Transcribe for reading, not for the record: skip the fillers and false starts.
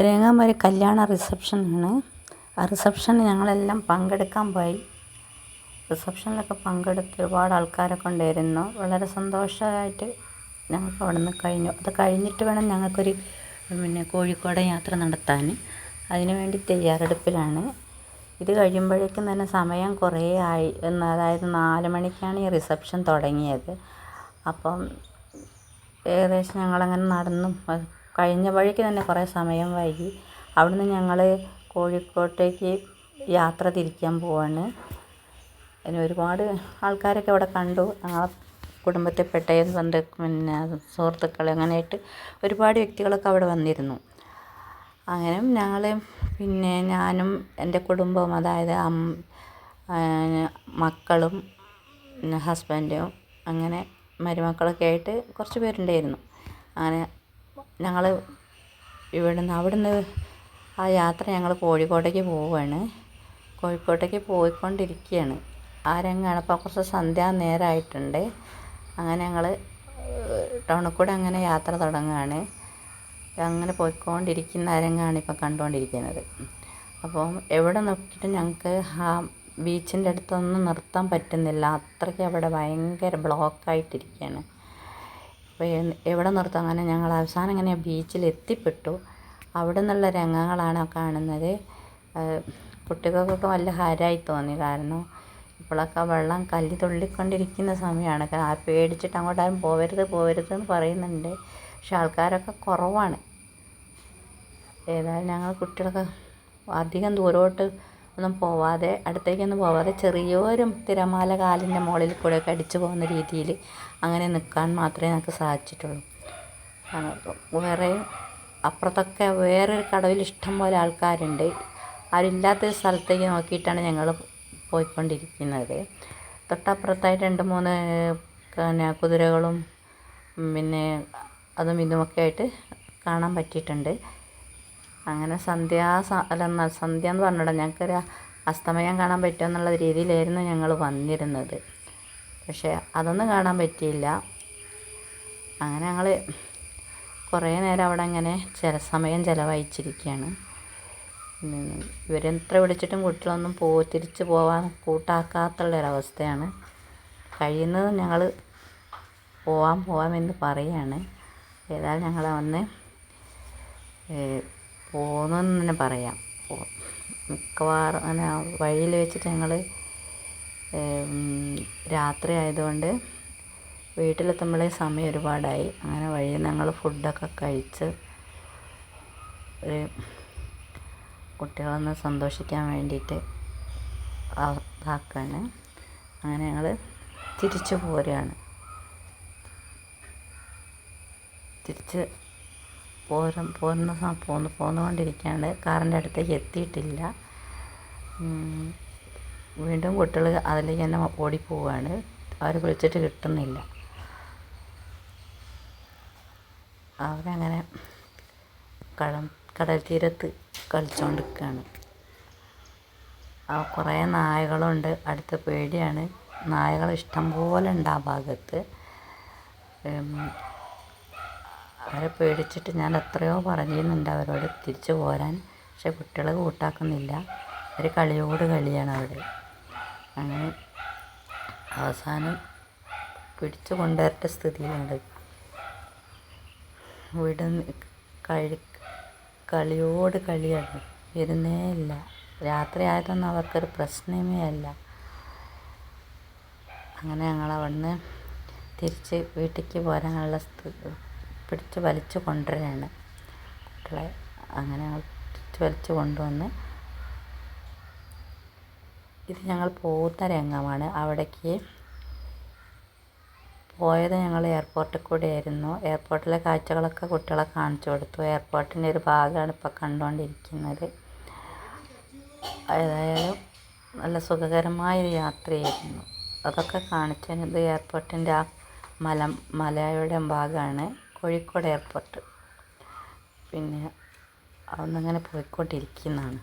രേങ്ങാമൊരു കല്യാണ റിസപ്ഷനാണ്. ആ റിസപ്ഷന് ഞങ്ങളെല്ലാം പങ്കെടുക്കാൻ പോയി. റിസപ്ഷനിലൊക്കെ പങ്കെടുത്ത് ഒരുപാട് ആൾക്കാരൊക്കെ ഉണ്ടായിരുന്നു. വളരെ സന്തോഷമായിട്ട് ഞങ്ങൾക്ക് അവിടെ നിന്ന് കഴിഞ്ഞു. അത് കഴിഞ്ഞിട്ട് വേണം ഞങ്ങൾക്കൊരു കോഴിക്കോട് യാത്ര നടത്താൻ. അതിനു വേണ്ടി തയ്യാറെടുപ്പിലാണ്. ഇത് കഴിയുമ്പോഴേക്കും തന്നെ സമയം കുറേ ആയി. അതായത് 4 മണിക്കാണ് ഈ റിസപ്ഷൻ തുടങ്ങിയത്. അപ്പം ഏകദേശം ഞങ്ങളങ്ങനെ നടന്നു കഴിഞ്ഞ വഴിക്ക് തന്നെ കുറേ സമയം വൈകി. അവിടുന്ന് ഞങ്ങൾ കോഴിക്കോട്ടേക്ക് യാത്ര തിരിക്കാൻ പോവാണ്. അതിന് ഒരുപാട് ആൾക്കാരൊക്കെ അവിടെ കണ്ടു. ഞങ്ങളെ കുടുംബത്തിൽപ്പെട്ട സുഹൃത്തുക്കൾ അങ്ങനെയായിട്ട് ഒരുപാട് വ്യക്തികളൊക്കെ അവിടെ വന്നിരുന്നു. അങ്ങനെ ഞങ്ങൾ ഞാനും എൻ്റെ കുടുംബവും, അതായത് മക്കളും ഹസ്ബൻഡും അങ്ങനെ മരുമക്കളൊക്കെ ആയിട്ട് കുറച്ച് പേരുണ്ടായിരുന്നു. അങ്ങനെ ഞങ്ങൾ അവിടുന്ന് ആ യാത്ര ഞങ്ങൾ കോഴിക്കോട്ടേക്ക് പോവുകയാണ്. കോഴിക്കോട്ടേക്ക് പോയിക്കൊണ്ടിരിക്കുകയാണ്. ആ രംഗമാണ്. അപ്പോൾ കുറച്ച് സന്ധ്യാനേരമായിട്ടുണ്ട്. അങ്ങനെ ഞങ്ങൾ ടൗണിൽ കൂടെ അങ്ങനെ യാത്ര തുടങ്ങുകയാണ്. അങ്ങനെ പോയിക്കൊണ്ടിരിക്കുന്ന രംഗമാണ് ഇപ്പോൾ കണ്ടുകൊണ്ടിരിക്കുന്നത്. അപ്പം എവിടെ നോക്കിയിട്ട് ഞങ്ങൾക്ക് ആ ബീച്ചിൻ്റെ അടുത്തൊന്നും നിർത്താൻ പറ്റുന്നില്ല. അത്രയ്ക്ക് അവിടെ ഭയങ്കര ബ്ലോക്കായിട്ടിരിക്കുകയാണ്. അപ്പോൾ എവിടെ നിർത്താം? അങ്ങനെ ഞങ്ങൾ അവസാനം ഇങ്ങനെ ബീച്ചിൽ എത്തിപ്പെട്ടു. അവിടെ നിന്നുള്ള രംഗങ്ങളാണ് കാണുന്നത്. കുട്ടികൾക്കൊക്കെ നല്ല ഹരമായി തോന്നി. കാരണം ഇപ്പോഴൊക്കെ വെള്ളം കല്ല് തുള്ളിക്കൊണ്ടിരിക്കുന്ന സമയമാണ്. പേടിച്ചിട്ട് അങ്ങോട്ടാരും പോവരുതെന്ന് പറയുന്നുണ്ട്. പക്ഷെ ആൾക്കാരൊക്കെ കുറവാണ്. ഏതായാലും ഞങ്ങൾ കുട്ടികളൊക്കെ അധികം ദൂരോട്ട് ഒന്നും പോവാതെ, അടുത്തേക്കൊന്നും പോവാതെ, ചെറിയൊരു തിരമാല കാലിൻ്റെ മുകളിൽ കൂടെയൊക്കെ അടിച്ചു പോകുന്ന രീതിയിൽ അങ്ങനെ നിൽക്കാൻ മാത്രമേ ഞങ്ങൾക്ക് സാധിച്ചിട്ടുള്ളൂ. വേറെ അപ്പുറത്തൊക്കെ വേറൊരു കടവിൽ ഇഷ്ടം പോലെ ആൾക്കാരുണ്ട്. ആരില്ലാത്തൊരു സ്ഥലത്തേക്ക് നോക്കിയിട്ടാണ് ഞങ്ങൾ പോയിക്കൊണ്ടിരിക്കുന്നത്. തൊട്ടപ്പുറത്തായിട്ട് 2-3 കുതിരകളും അതും ഇതുമൊക്കെ ആയിട്ട് കാണാൻ പറ്റിയിട്ടുണ്ട്. അങ്ങനെ സന്ധ്യ എന്ന് പറഞ്ഞിട്ട് ഞങ്ങൾക്കൊരു അസ്തമയം കാണാൻ പറ്റുമെന്നുള്ള രീതിയിലായിരുന്നു ഞങ്ങൾ വന്നിരുന്നത്. പക്ഷേ അതൊന്നും കാണാൻ പറ്റിയില്ല. അങ്ങനെ ഞങ്ങൾ കുറേ നേരം അവിടെ അങ്ങനെ സമയം ചിലവഴിച്ചിരിക്കുകയാണ്. ഇവരെത്ര വിളിച്ചിട്ടും കുട്ടികളൊന്നും തിരിച്ച് പോകാൻ കൂട്ടാക്കാത്തുള്ളൊരവസ്ഥയാണ്. കഴിയുന്നതും ഞങ്ങൾ പോവാമെന്ന് പറയുകയാണ്. ഏതായാലും ഞങ്ങൾ വന്ന് പോന്നെന്ന് തന്നെ പറയാം. മിക്കവാറും അങ്ങനെ വഴിയിൽ വെച്ചിട്ട് ഞങ്ങൾ രാത്രി ആയതുകൊണ്ട് വീട്ടിലെത്തുമ്പോഴേ സമയം ഒരുപാടായി. അങ്ങനെ വഴിയിൽ ഞങ്ങൾ ഫുഡൊക്കെ കഴിച്ച് കുട്ടികളൊന്ന് സന്തോഷിക്കാൻ വേണ്ടിയിട്ട് ഇതാക്കുകയാണ്. അങ്ങനെ ഞങ്ങൾ തിരിച്ചു പോരുകയാണ്. തിരിച്ച് പോന്നുകൊണ്ടിരിക്കുകയാണ്. കാറിൻ്റെ അടുത്തേക്ക് എത്തിയിട്ടില്ല. വീണ്ടും കുട്ടികൾ അതിലേക്ക് തന്നെ ഓടിപ്പോവുകയാണ്. അവർ വിളിച്ചിട്ട് കിട്ടുന്നില്ല. അവരങ്ങനെ കടൽ തീരത്ത് കളിച്ചുകൊണ്ടിരിക്കുകയാണ്. കുറേ നായകളുണ്ട്. അടുത്ത് പേടിയാണ്. നായകൾ ഇഷ്ടം പോലെ ഉണ്ട് ആ ഭാഗത്ത്. അവരെ പേടിച്ചിട്ട് ഞാൻ എത്രയോ പറയുന്നുണ്ട് അവരോട് തിരിച്ചു പോരാൻ. പക്ഷെ കുട്ടികൾ കൂട്ടാക്കുന്നില്ല. അവർ കളിയോട് കളിയാണ് അവിടെ. അങ്ങനെ അവസാനം പിടിച്ചു കൊണ്ടുവരേണ്ട സ്ഥിതിയിലുണ്ട്. കളിയോട് കളിയാണ്. വരുന്നേ ഇല്ല. രാത്രി ആയതൊന്നും അവർക്കൊരു പ്രശ്നമേ അല്ല. അങ്ങനെ ഞങ്ങൾ അവിടുന്ന് തിരിച്ച് വീട്ടിലേക്ക് പോരാനുള്ള പിടിച്ച് വലിച്ചു കൊണ്ടുവരികയാണ് കുട്ടികളെ. അങ്ങനെ ഞങ്ങൾ പിടിച്ച് വലിച്ചു കൊണ്ടുവന്ന് ഇത് ഞങ്ങൾ പോകുന്ന രംഗമാണ്. അവിടേക്ക് പോയത് ഞങ്ങൾ എയർപോർട്ടിൽ കൂടെ ആയിരുന്നു. എയർപോർട്ടിലെ കാഴ്ചകളൊക്കെ കുട്ടികളെ കാണിച്ചു കൊടുത്തു. എയർപോർട്ടിൻ്റെ ഒരു ഭാഗമാണ് ഇപ്പോൾ കണ്ടുകൊണ്ടിരിക്കുന്നത്. ഏതായാലും നല്ല സുഖകരമായൊരു യാത്രയായിരുന്നു. അതൊക്കെ കാണിച്ചത് എയർപോർട്ടിൻ്റെ ആ മലയുടെ ഭാഗമാണ് കോഴിക്കോട് എയർപോർട്ട്. അവിടുന്ന് അങ്ങനെ പോയിക്കൊണ്ടിരിക്കുന്നതാണ്.